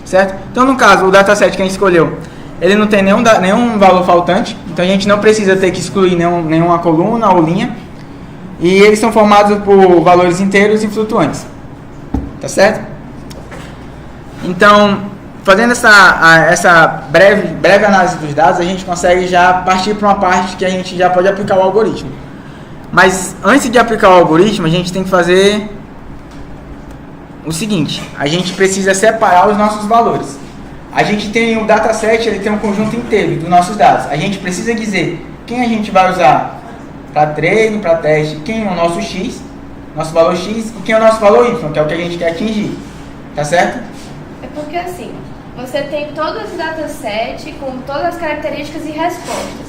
certo? Então, no caso, o dataset que a gente escolheu, ele não tem nenhum valor faltante, então a gente não precisa ter que excluir nenhuma coluna ou linha, e eles são formados por valores inteiros e flutuantes, tá certo? Então, fazendo essa breve análise dos dados, a gente consegue já partir para uma parte que a gente já pode aplicar o algoritmo. Mas antes de aplicar o algoritmo, a gente tem que fazer o seguinte: a gente precisa separar os nossos valores. A gente tem um dataset, ele tem um conjunto inteiro dos nossos dados. A gente precisa dizer quem a gente vai usar para treino, para teste, quem é o nosso X, nosso valor X, e quem é o nosso valor Y, que é o que a gente quer atingir. Tá certo? É porque assim, você tem todo esse dataset com todas as características e respostas.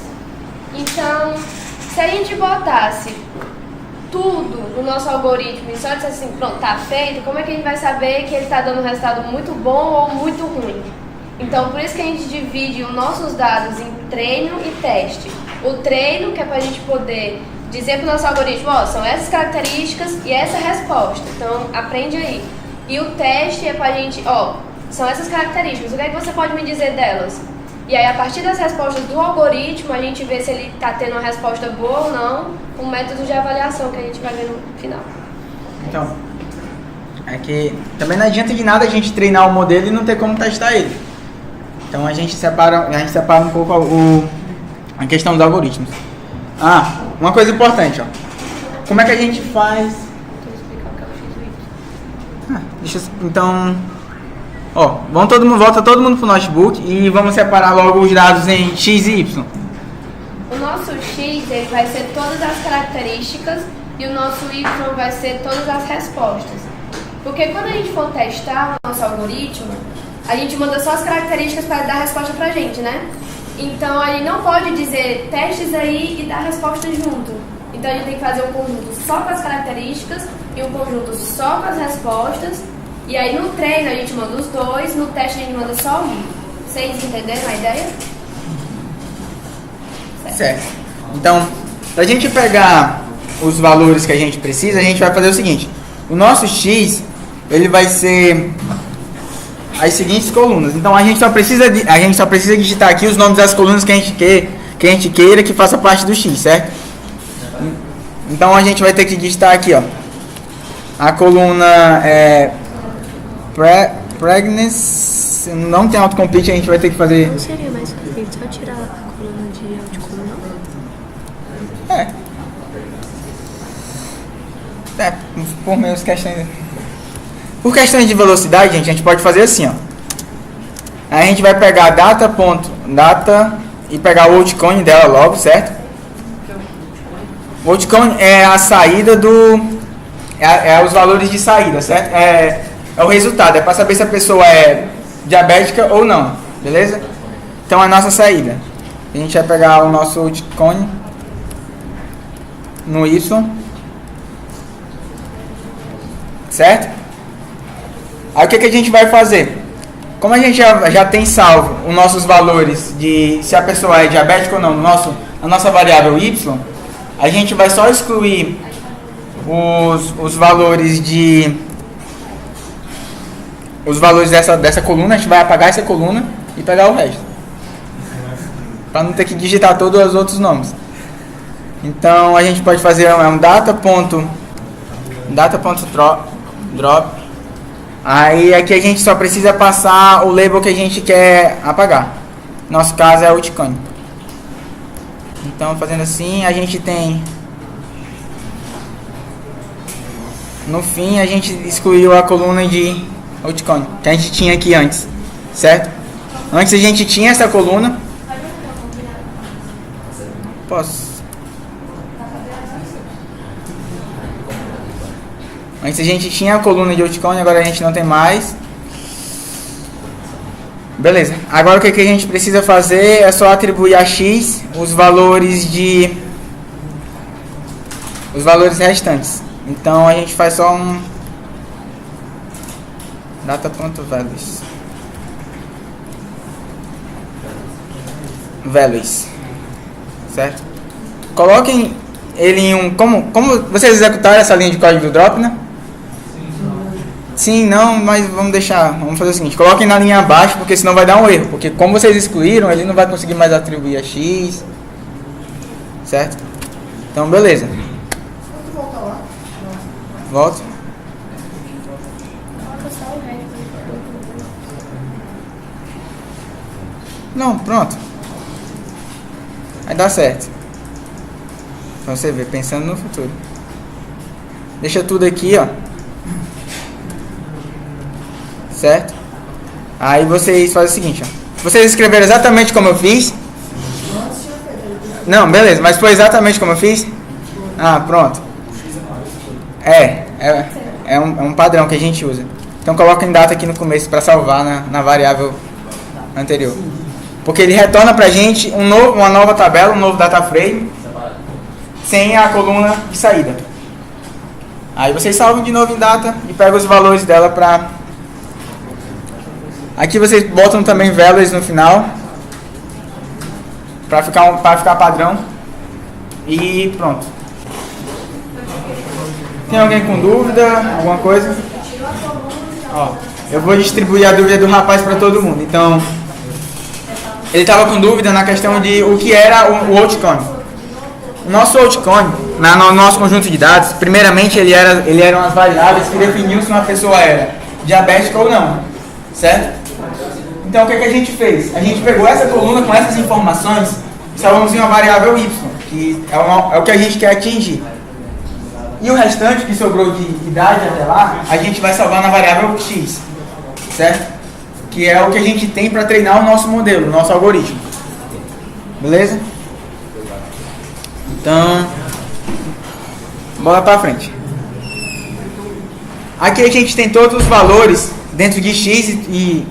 Então, se a gente botasse tudo no nosso algoritmo e só dissesse assim, pronto, tá feito, como é que a gente vai saber que ele está dando um resultado muito bom ou muito ruim? Então, por isso que a gente divide os nossos dados em treino e teste. O treino, que é para a gente poder dizer para o nosso algoritmo, ó, são essas características e essa resposta. Então, aprende aí. E o teste é para a gente, ó, são essas características, o que é que você pode me dizer delas? E aí, a partir das respostas do algoritmo, a gente vê se ele está tendo uma resposta boa ou não, com métodos de avaliação que a gente vai ver no final. Então, é que também não adianta de nada a gente treinar o modelo e não ter como testar ele. Então, a gente separa um pouco a questão dos algoritmos. Ah, uma coisa importante, ó. Como é que a gente faz... Então... Ó, volta todo mundo pro notebook e vamos separar logo os dados em X e Y. O nosso X ele vai ser todas as características e o nosso Y vai ser todas as respostas. Porque quando a gente for testar o nosso algoritmo, a gente manda só as características para dar a resposta pra gente, né? Então a gente não pode dizer testes aí e dar a resposta junto. Então a gente tem que fazer um conjunto só com as características e um conjunto só com as respostas. E aí no treino a gente manda os dois, no teste a gente manda só um. Vocês entenderam a ideia? Certo. Então, pra gente pegar os valores que a gente precisa, a gente vai fazer o seguinte. O nosso X, ele vai ser as seguintes colunas. Então a gente só precisa digitar aqui os nomes das colunas que a gente queira que faça parte do X, certo? Então a gente vai ter que digitar aqui, ó. A coluna pregnancy, não tem autocomplete, a gente vai ter que fazer... Não seria mais fácil só tirar a coluna de autocoluna? Por menos questões... Por questões de velocidade, gente, a gente pode fazer assim, ó. A gente vai pegar data e pegar o outcome dela logo, certo? O outcome é a saída do... É os valores de saída, certo? É o resultado, é para saber se a pessoa é diabética ou não, beleza? Então, a nossa saída. A gente vai pegar o nosso outcome no Y, certo? Aí, o que a gente vai fazer? Como a gente já tem salvo os nossos valores de se a pessoa é diabética ou não, a nossa variável Y, a gente vai só excluir os valores dessa coluna. A gente vai apagar essa coluna e pegar o resto, para não ter que digitar todos os outros nomes. Então a gente pode fazer um data.drop. Aí aqui a gente só precisa passar o label que a gente quer apagar. Nosso caso é o outcome. Então, fazendo assim, a gente tem... No fim, a gente excluiu a coluna de outcome, que a gente tinha aqui antes, certo? Antes a gente tinha essa coluna. Posso? Antes a gente tinha a coluna de outcome, agora a gente não tem mais. Beleza. Agora o que a gente precisa fazer é só atribuir a X os valores restantes. Então a gente faz só um data.values, certo? Coloquem ele em um... Como vocês executaram essa linha de código do drop, né? Sim, não, mas vamos deixar, vamos fazer o seguinte, coloquem na linha abaixo, porque senão vai dar um erro, porque como vocês excluíram, ele não vai conseguir mais atribuir a x, certo? Então, beleza. Volto. Não, pronto. Vai dar certo. Pra você ver, pensando no futuro. Deixa tudo aqui, ó. Certo? Aí vocês fazem o seguinte, ó. Vocês escreveram exatamente como eu fiz? Não, beleza, mas foi exatamente como eu fiz? Ah, pronto. É um padrão que a gente usa. Então coloca em data aqui no começo para salvar na variável anterior. Porque ele retorna pra gente uma nova tabela, um novo data frame, sem a coluna de saída. Aí vocês salvam de novo em data e pegam os valores dela para... Aqui vocês botam também values no final, para ficar padrão. E pronto. Tem alguém com dúvida? Alguma coisa? Ó, eu vou distribuir a dúvida do rapaz para todo mundo. Então, ele estava com dúvida na questão de o que era o outcome. O nosso outcome, no nosso conjunto de dados, primeiramente ele eram as variáveis que definiam se uma pessoa era diabética ou não, certo? Então o que a gente fez? A gente pegou essa coluna com essas informações e salvamos em uma variável y, que é o que a gente quer atingir. E o restante que sobrou de idade até lá, a gente vai salvar na variável x, certo? Que é o que a gente tem para treinar o nosso modelo, o nosso algoritmo. Beleza? Então, bola para frente. Aqui a gente tem todos os valores dentro de x e